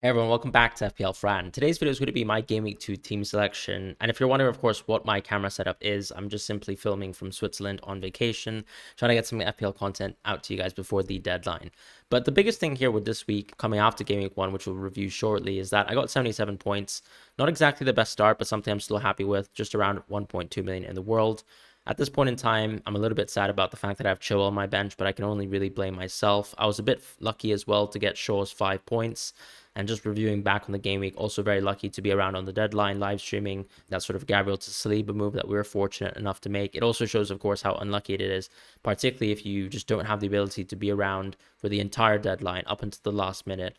Hey everyone, welcome back to FPL Fran. Today's video is going to be my Gameweek 2 team selection. And if you're wondering, of course, what my camera setup is, I'm just simply filming from Switzerland on vacation, trying to get some FPL content out to you guys before the deadline. But the biggest thing here with this week, coming after Gameweek 1, which we'll review shortly, is that I got 77 points. Not exactly the best start, but something I'm still happy with, just around 1.2 million in the world. At this point in time, I'm a little bit sad about the fact that I have Chilwell on my bench, but I can only really blame myself. I was a bit lucky as well to get Shaw's 5 points. And just reviewing back on the game week, also very lucky to be around on the deadline, live streaming that sort of Gabriel to Saliba move that we were fortunate enough to make. It also shows, of course, how unlucky it is, particularly if you just don't have the ability to be around for the entire deadline up until the last minute,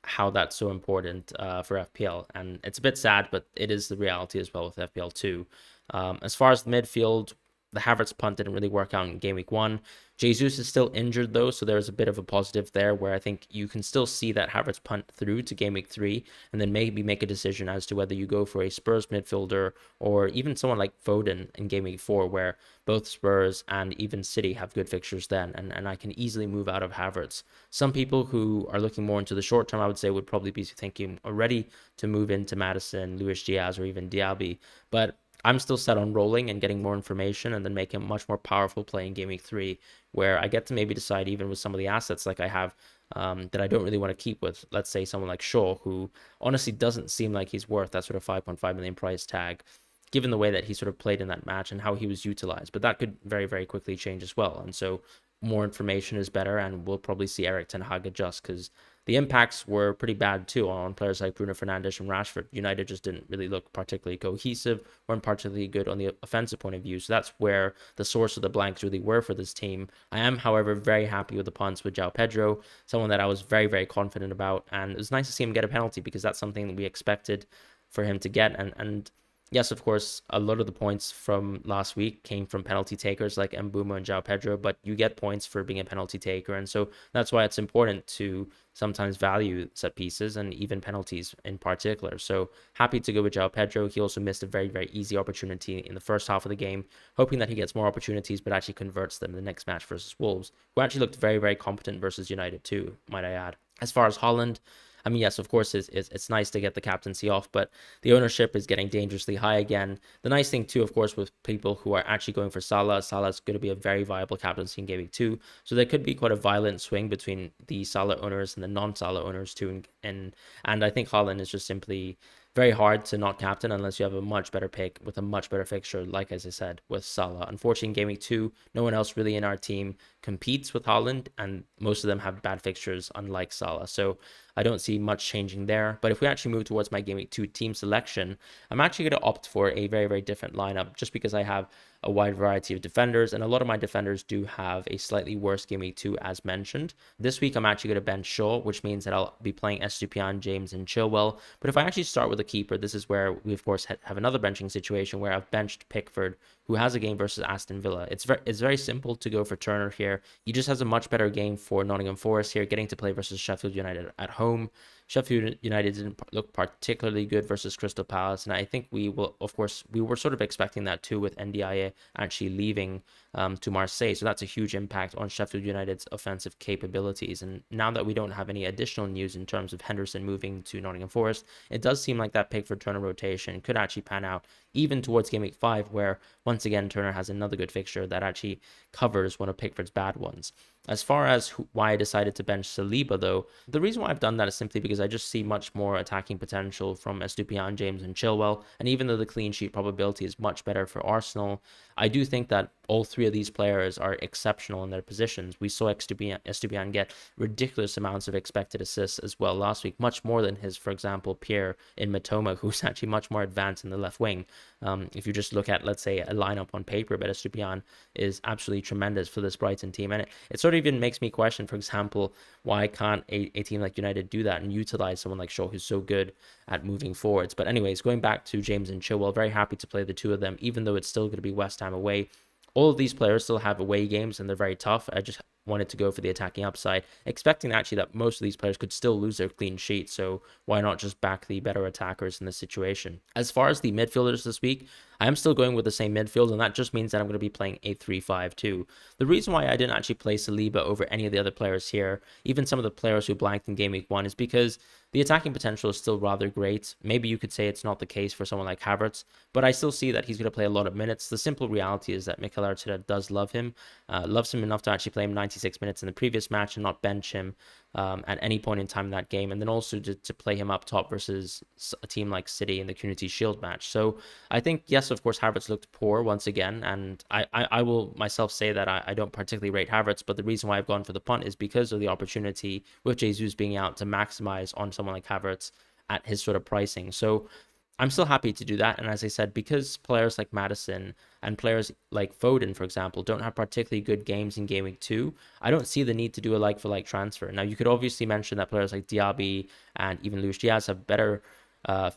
how that's so important for FPL. And it's a bit sad, but it is the reality as well with FPL 2. As far as the midfield, the Havertz punt didn't really work out in Game Week 1. Jesus is still injured though, so there's a bit of a positive there where I think you can still see that Havertz punt through to Game Week 3 and then maybe make a decision as to whether you go for a Spurs midfielder or even someone like Foden in Game Week 4, where both Spurs and even City have good fixtures then, and I can easily move out of Havertz. Some people who are looking more into the short term, I would say, would probably be thinking already to move into Madison, Luis Diaz, or even Diaby, but I'm still set on rolling and getting more information and then making a much more powerful play in Game Week 3, where I get to maybe decide even with some of the assets like I have that I don't really want to keep with, let's say, someone like Shaw, who honestly doesn't seem like he's worth that sort of 5.5 million price tag, given the way that he sort of played in that match and how he was utilized. But that could very, very quickly change as well. And so more information is better, and we'll probably see Eric Ten Hag adjust because the impacts were pretty bad too on players like Bruno Fernandes and Rashford. United just didn't really look particularly cohesive, weren't particularly good on the offensive point of view. So that's where the source of the blanks really were for this team. I am, however, very happy with the punts with João Pedro, someone that I was very, very confident about. And it was nice to see him get a penalty because that's something that we expected for him to get. And yes, of course, a lot of the points from last week came from penalty takers like Mbeumo and João Pedro, but you get points for being a penalty taker. And so that's why it's important to sometimes value set pieces and even penalties in particular. So happy to go with João Pedro. He also missed a very, very easy opportunity in the first half of the game, hoping that he gets more opportunities, but actually converts them in the next match versus Wolves, who actually looked very, very competent versus United too, might I add. As far as Holland, I mean, yes, of course, it's nice to get the captaincy off, but the ownership is getting dangerously high again. The nice thing, too, of course, with people who are actually going for Salah's going to be a very viable captaincy in Game Week 2. So there could be quite a violent swing between the Salah owners and the non-Salah owners, too. And I think Holland is just simply very hard to not captain unless you have a much better pick with a much better fixture, like as I said, with Salah. Unfortunately, in Game Week 2, no one else really in our team competes with Holland, and most of them have bad fixtures, unlike Salah. So I don't see much changing there. But if we actually move towards my Game Week 2 team selection, I'm actually going to opt for a very, very different lineup just because I have a wide variety of defenders, and a lot of my defenders do have a slightly worse Game Week 2 as mentioned. This week, I'm actually going to bench Shaw, which means that I'll be playing Estupiñán, James, and Chilwell. But if I actually start with a keeper, this is where we, of course, have another benching situation where I've benched Pickford, who has a game versus Aston Villa. It's very simple to go for Turner here. He just has a much better game for Nottingham Forest here, getting to play versus Sheffield United at home. Sheffield United didn't look particularly good versus Crystal Palace, and I think we will, of course, we were sort of expecting that too with NDIA actually leaving to Marseille, so that's a huge impact on Sheffield United's offensive capabilities. And now that we don't have any additional news in terms of Henderson moving to Nottingham Forest, it does seem like that Pickford Turner rotation could actually pan out even towards Game Week 5, where once again Turner has another good fixture that actually covers one of Pickford's bad ones. As far as why I decided to bench Saliba, though, the reason why I've done that is simply because I just see much more attacking potential from Estupiñán, James, and Chilwell. And even though the clean sheet probability is much better for Arsenal, I do think that all three of these players are exceptional in their positions. We saw Estupiñán get ridiculous amounts of expected assists as well last week, much more than his, for example, peer in Matoma, who's actually much more advanced in the left wing. If you just look at, let's say, a lineup on paper, but Estupiñán is absolutely tremendous for this Brighton team. And it sort of even makes me question, for example, why can't a team like United do that and utilize someone like Shaw, who's so good at moving forwards. But anyways, going back to James and Chilwell, very happy to play the two of them, even though it's still going to be West Ham away. All of these players still have away games and they're very tough. I just wanted to go for the attacking upside, expecting actually that most of these players could still lose their clean sheet. So why not just back the better attackers in this situation? As far as the midfielders this week, I am still going with the same midfield, and that just means that I'm going to be playing a 3-5-2. The reason why I didn't actually play Saliba over any of the other players here, even some of the players who blanked in Game Week 1, is because the attacking potential is still rather great. Maybe you could say it's not the case for someone like Havertz, but I still see that he's going to play a lot of minutes. The simple reality is that Mikel Arteta does love him, loves him enough to actually play him 96 minutes in the previous match and not bench him at any point in time in that game, and then also to play him up top versus a team like City in the Community Shield match. So I think, yes, of course, Havertz looked poor once again, and I will myself say that I don't particularly rate Havertz, but the reason why I've gone for the punt is because of the opportunity with Jesus being out to maximize on someone like Havertz at his sort of pricing. So I'm still happy to do that. And as I said, because players like Madison and players like Foden, for example, don't have particularly good games in Game Week 2, I don't see the need to do a like-for-like transfer. Now, you could obviously mention that players like Diaby and even Luis Diaz have better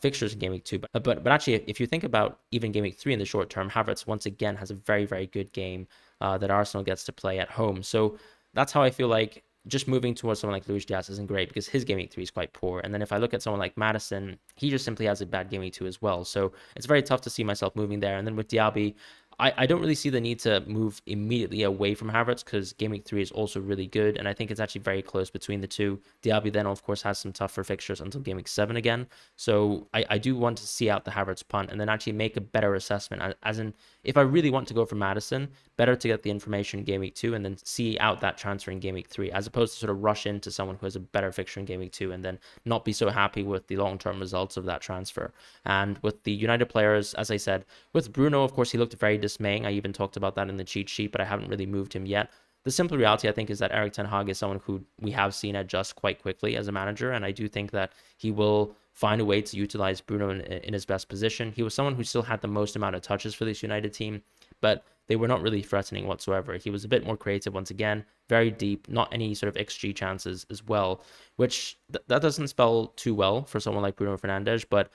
fixtures in Game Week 2. But actually, if you think about even Game Week 3 in the short term, Havertz once again has a very, very good game that Arsenal gets to play at home. So that's how I feel like just moving towards someone like Luis Diaz isn't great because his Game Week 3 is quite poor. And then if I look at someone like Madison, he just simply has a bad Game Week 2 as well. So it's very tough to see myself moving there. And then with Diaby, I don't really see the need to move immediately away from Havertz because Game Week 3 is also really good. And I think it's actually very close between the two. Diaby then, of course, has some tougher fixtures until Game Week 7 again. So I do want to see out the Havertz punt and then actually make a better assessment. As in, if I really want to go for Madison, better to get the information in Game Week 2 and then see out that transfer in Game Week 3, as opposed to sort of rush into someone who has a better fixture in Game Week 2 and then not be so happy with the long-term results of that transfer. And with the United players, as I said, with Bruno, of course, he looked very dismaying. I even talked about that in the cheat sheet, but I haven't really moved him yet. The simple reality, I think, is that Erik ten Hag is someone who we have seen adjust quite quickly as a manager, and I do think that he will find a way to utilize Bruno in his best position. He was someone who still had the most amount of touches for this United team, but they were not really threatening whatsoever. He was a bit more creative once again, very deep, not any sort of XG chances as well, which that doesn't spell too well for someone like Bruno Fernandes, but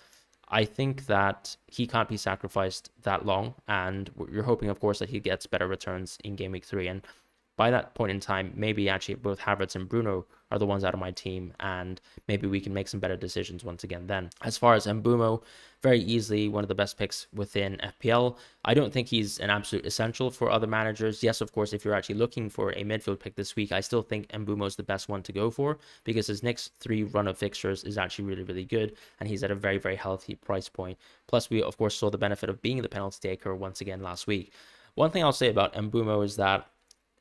I think that he can't be sacrificed that long, and you're hoping, of course, that he gets better returns in Game Week 3. And by that point in time, maybe actually both Havertz and Bruno are the ones out of my team, and maybe we can make some better decisions once again then. As far as Mbeumo, very easily one of the best picks within FPL. I don't think he's an absolute essential for other managers. Yes, of course, if you're actually looking for a midfield pick this week, I still think Mbeumo is the best one to go for because his next 3 run of fixtures is actually really, really good, and he's at a very, very healthy price point. Plus, we, of course, saw the benefit of being the penalty taker once again last week. One thing I'll say about Mbeumo is that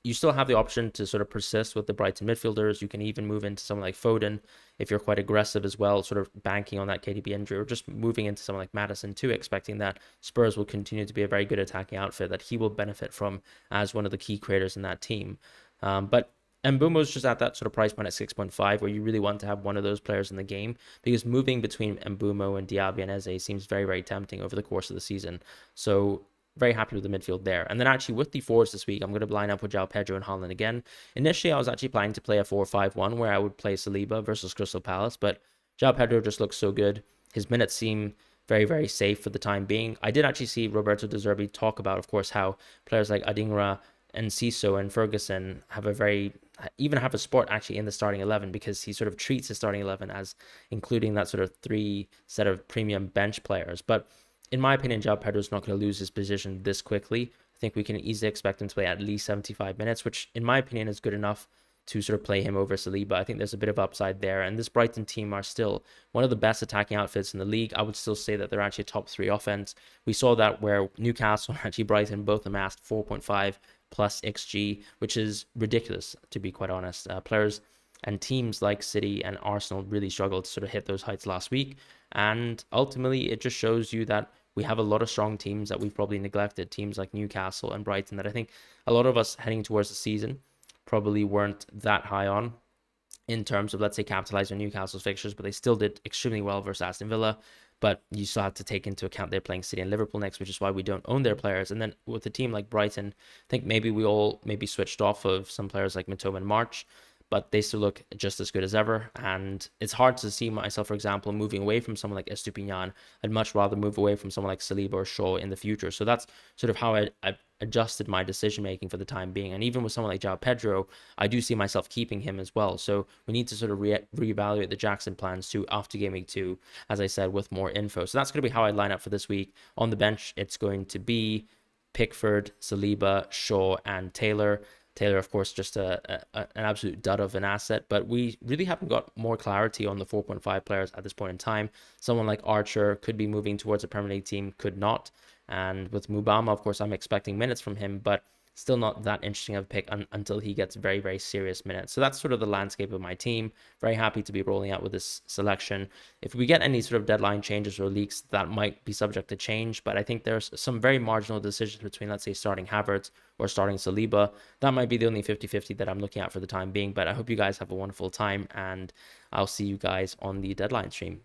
you still have the option to sort of persist with the Brighton midfielders. You can even move into someone like Foden if you're quite aggressive as well, sort of banking on that KDB injury, or just moving into someone like Madison too, expecting that Spurs will continue to be a very good attacking outfit that he will benefit from as one of the key creators in that team. But Mbeumo's just at that sort of price point at 6.5 where you really want to have one of those players in the game because moving between Mbeumo and Diaby and Eze seems very, very tempting over the course of the season. So very happy with the midfield there. And then actually with the forwards this week, I'm going to line up with João Pedro and Haaland again. Initially, I was actually planning to play a 4-5-1 where I would play Saliba versus Crystal Palace, but João Pedro just looks so good. His minutes seem very, very safe for the time being. I did actually see Roberto De Zerbi talk about, of course, how players like Adingra and Ciso and Ferguson even have a spot actually in the starting 11 because he sort of treats his starting 11 as including that sort of 3 set of premium bench players. But in my opinion, João Pedro is not going to lose his position this quickly. I think we can easily expect him to play at least 75 minutes, which in my opinion is good enough to sort of play him over Saliba. I think there's a bit of upside there. And this Brighton team are still one of the best attacking outfits in the league. I would still say that they're actually a top 3 offense. We saw that where Newcastle and actually Brighton both amassed 4.5 plus XG, which is ridiculous, to be quite honest. Players and teams like City and Arsenal really struggled to sort of hit those heights last week. And ultimately, it just shows you that we have a lot of strong teams that we've probably neglected. Teams like Newcastle and Brighton that I think a lot of us heading towards the season probably weren't that high on in terms of, let's say, capitalizing on Newcastle's fixtures, but they still did extremely well versus Aston Villa. But you still have to take into account they're playing City and Liverpool next, which is why we don't own their players. And then with a team like Brighton, I think maybe we all maybe switched off of some players like Mitoma and March. but they still look just as good as ever. And it's hard to see myself, for example, moving away from someone like Estupinian. I'd much rather move away from someone like Saliba or Shaw in the future. So that's sort of how I adjusted my decision making for the time being. And even with someone like João Pedro, I do see myself keeping him as well. So we need to sort of reevaluate the Jackson plans too after Game Week 2, as I said, with more info. So that's going to be how I line up for this week. On the bench, it's going to be Pickford, Saliba, Shaw, and Taylor. Taylor, of course, just an absolute dud of an asset, but we really haven't got more clarity on the 4.5 players at this point in time. Someone like Archer could be moving towards a Premier League team, could not. And with Mubama, of course, I'm expecting minutes from him, but still not that interesting of a pick until he gets very, very serious minutes. So that's sort of the landscape of my team. Very happy to be rolling out with this selection. If we get any sort of deadline changes or leaks, that might be subject to change, but I think there's some very marginal decisions between, let's say, starting Havertz or starting Saliba. That might be the only 50-50 that I'm looking at for the time being, but I hope you guys have a wonderful time, and I'll see you guys on the deadline stream.